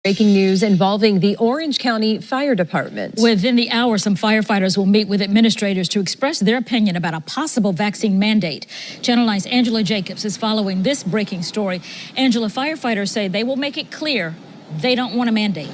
Breaking news involving the Orange County Fire Department. Within the hour, some firefighters will meet with administrators to express their opinion about a possible vaccine mandate. Channel 9's Angela Jacobs is following this breaking story. Angela, firefighters say they will make it clear they don't want a mandate.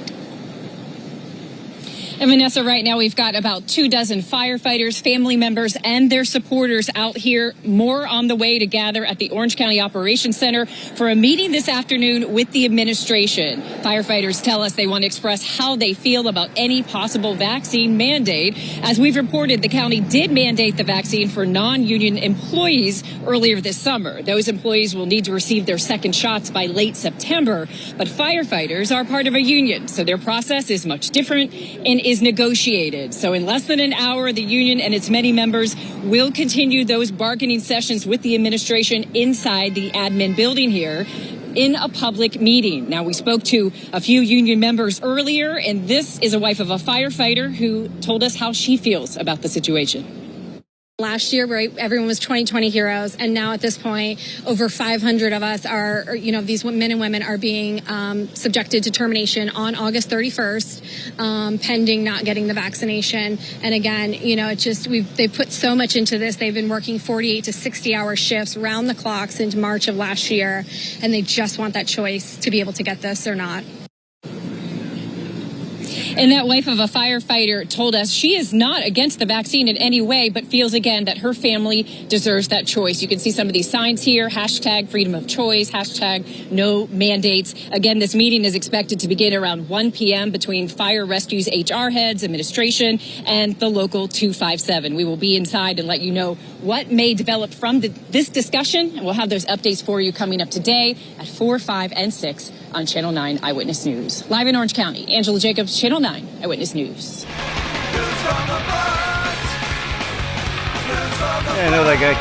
And Vanessa, right now we've got about 24 firefighters, family members, and their supporters out here. More on the way to gather at the Orange County Operations Center for a meeting this afternoon with the administration. Firefighters tell us they want to express how they feel about any possible vaccine mandate. As we've reported, the county did mandate the vaccine for non-union employees earlier this summer. Those employees will need to receive their second shots by late September. But firefighters are part of a union, so their process is much different and is negotiated. So in less than an hour, the union and its many members will continue those bargaining sessions with the administration inside the admin building here in a public meeting. Now, we spoke to a few union members earlier, and this is a wife of a firefighter who told us how she feels about the situation. Last year, where everyone was 2020 heroes, and now at this point, over 500 of us are, these men and women are being subjected to termination on August 31st, pending not getting the vaccination. And again, it's just, they've put so much into this. They've been working 48 to 60-hour shifts round the clock since March of last year, and they just want that choice to be able to get this or not. And that wife of a firefighter told us she is not against the vaccine in any way, but feels again that her family deserves that choice. You can see some of these signs here, hashtag freedom of choice, hashtag no mandates. Again, this meeting is expected to begin around 1 p.m. between Fire Rescue's HR heads, administration, and the local 257. We will be inside and let you know what may develop from this discussion. And we'll have those updates for you coming up today at 4, 5, and 6 on Channel 9 Eyewitness News. Live in Orange County, Angela Jacobs, Channel 9 Eyewitness News. Yeah, I know that guy.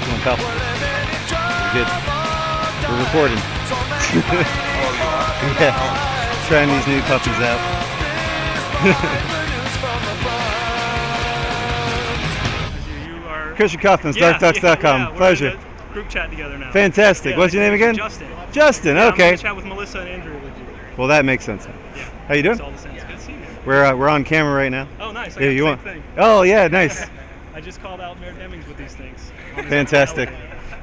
Come on, pal. We're good. We're recording. Yeah. Trying these new puppies out. Christian Coffins of DarkDox.com. Pleasure. Group chat together now. Fantastic. Yeah, what's your name again? Justin. Justin, Yeah, okay. I'm gonna chat with Melissa and Andrew with you. Well, that makes sense. Yeah. How you doing? Makes all the sense. Good to see you. We're on camera right now. Oh, nice. I Yeah, got you the want? same thing. Oh, yeah, nice. I just called out Merritt Hemmings with these things. Fantastic.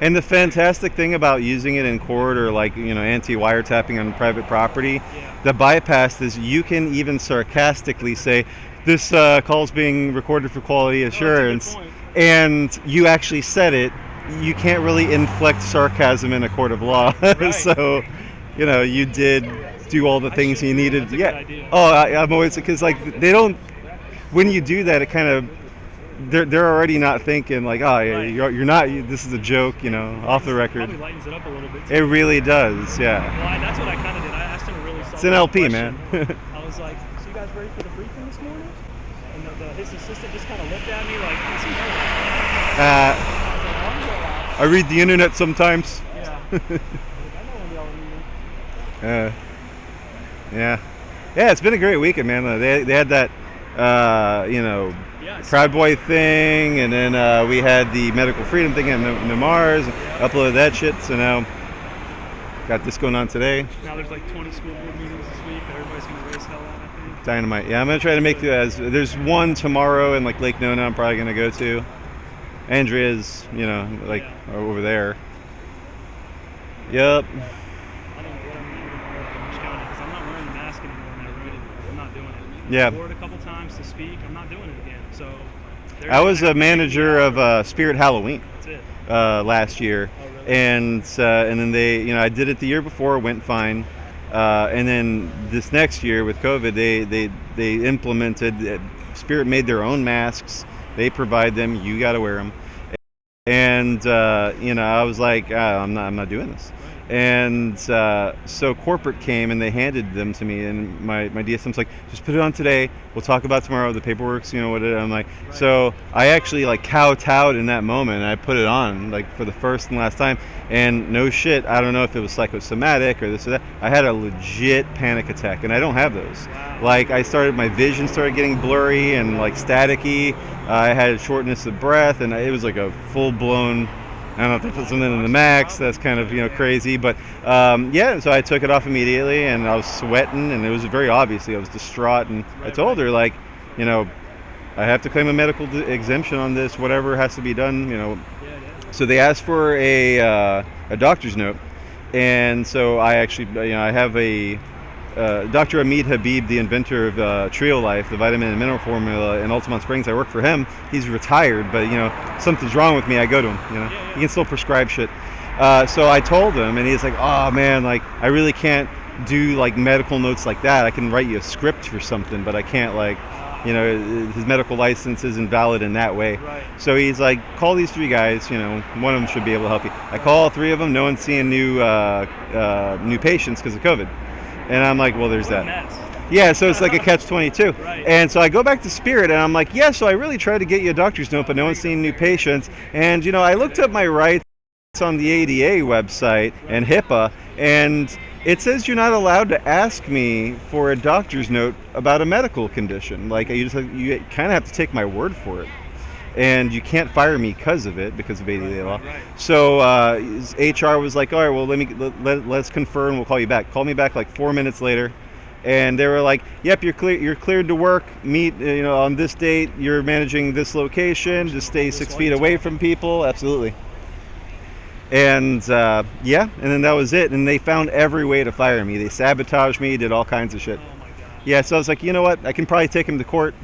And the fantastic thing about using it in court or anti-wiretapping on private property, the bypass is you can even sarcastically say, this call's being recorded for quality assurance, and you actually said it. You can't really inflict sarcasm in a court of law. Right. So, you did do all the things you needed. That's a good idea. Oh, I'm always, because they don't, when you do that, it kind of, they're already not thinking like, oh, yeah, Right. you're not, this is a joke, off the record. Probably lightens it up a little bit. It really does, yeah. Well, that's what I kind of did. I asked him a really solid It's an LP, question. man. I was like, so you guys ready for the briefing this morning? And his assistant just kind of looked at me like, what's he doing? I read the internet sometimes. Yeah. I know when y'all are meeting. Yeah, it's been a great weekend, man. They had that, Proud Boy thing, and then we had the medical freedom thing at Mars, uploaded that shit, so now got this going on today. Now there's like 20 school board meetings this week that everybody's going to race hell at, I think. Dynamite. Yeah, I'm going to try to make there's one tomorrow in Lake Nona I'm probably going to go to. Andrea's, over there. Yep. I don't know what I'm doing in Orange County because I'm not wearing the mask anymore on that road. I'm not doing it. Yeah. I wore it a couple times to speak. I'm not doing it again. So I was a manager of Spirit Halloween That's it. last year, Oh, really? and then they, I did it the year before, went fine, and then this next year with COVID, they implemented. Spirit made their own masks. They provide them. You got to wear them. And I was like, I'm not doing this. And so corporate came and they handed them to me, and my DSM's like, just put it on today. We'll talk about tomorrow. The paperwork's, I'm like, Right. So I actually kowtowed in that moment, and I put it on for the first and last time. And no shit, I don't know if it was psychosomatic or this or that. I had a legit panic attack, and I don't have those. Wow. My vision started getting blurry and staticky. I had shortness of breath, and it was like a full blown I don't know if they put something in the max. That's kind of, crazy. But yeah, so I took it off immediately, and I was sweating, and it was very obviously I was distraught. And I told her, like, I have to claim a medical exemption on this, whatever has to be done. So they asked for a doctor's note, and so I actually, I have a Dr. Hamid Habib, the inventor of Trio Life, the vitamin and mineral formula in Altamont Springs. I work for him. He's retired, but something's wrong with me, I go to him. He can still prescribe shit. So I told him, and he's like, "Oh man, like I really can't do like medical notes like that. I can write you a script for something, but I can't like." His medical license isn't valid in that way. Right. So he's like, call these 3 guys, one of them should be able to help you. I call all 3 of them, no one's seeing new patients because of COVID. And I'm like, well, there's that. Yeah, so it's like a catch-22. Right. And so I go back to Spirit, and I'm like, yeah, so I really tried to get you a doctor's note, but no one's seeing new patients. And, I looked up my rights on the ADA website and HIPAA, and it says you're not allowed to ask me for a doctor's note about a medical condition. Like, you kind of have to take my word for it. And you can't fire me because of it, because of ADA law. Right. So HR was like, all right, well, let's confer and we'll call you back. Call me back like 4 minutes later. And they were like, yep, you're cleared to work. Meet, on this date. You're managing this location. Just stay 6 feet away from people. Absolutely. And yeah, and then that was it. And they found every way to fire me. They sabotaged me, did all kinds of shit. Oh my God. Yeah, so I was like, you know what? I can probably take him to court.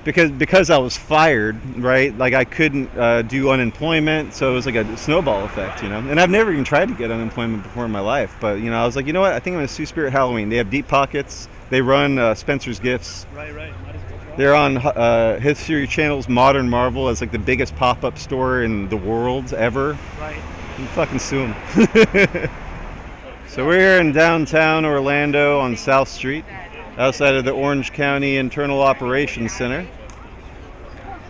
Because I was fired, right? Like I couldn't do unemployment, so it was like a snowball effect, And I've never even tried to get unemployment before in my life, but I was like, you know what? I think I'm gonna sue Spirit Halloween. They have deep pockets. They run Spencer's Gifts. Right. Might as well try. They're on History Channel's Modern Marvel as like the biggest pop-up store in the world ever. Right. You fucking sue them. So we're here in downtown Orlando on South Street, outside of the Orange County Internal Operations Center.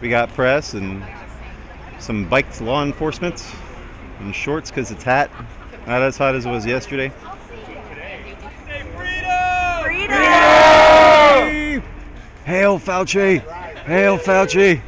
We got press and some biked law enforcement in shorts because it's hot. Not as hot as it was yesterday. Freedom! Hail Fauci! Hail Fauci!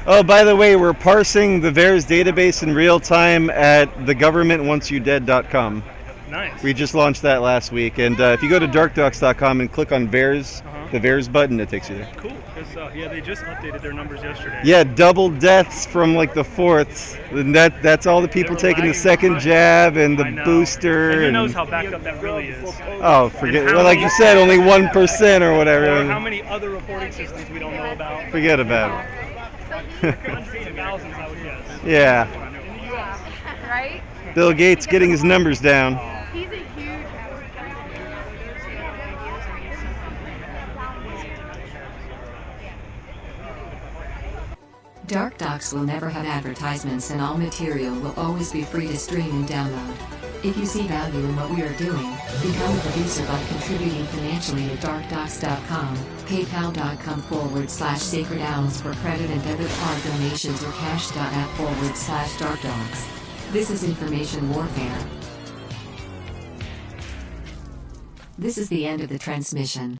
Oh, by the way, we're parsing the VAERS database in real time at thegovernmentwantsyoudead.com. Nice. We just launched that last week, and if you go to darkdox.com and click on VAERS, the VAERS button, it takes you there. Cool, because yeah, they just updated their numbers yesterday. Yeah, double deaths from like the 4th. And that's all the people taking the second jab and the booster. And who knows how backed up that really is. Oh, forget it. Well, like you said, only 1% or whatever. Or how many other reporting systems we don't know about. Forget about it. Hundreds of thousands, I would guess. Yeah. Right? Bill Gates getting his numbers down. He's a huge. DarkDox will never have advertisements, and all material will always be free to stream and download. If you see value in what we are doing, become a producer by contributing financially at darkdox.com, paypal.com/Sacred Owls for credit and debit card donations, or cash.app/darkdox. This is information warfare. This is the end of the transmission.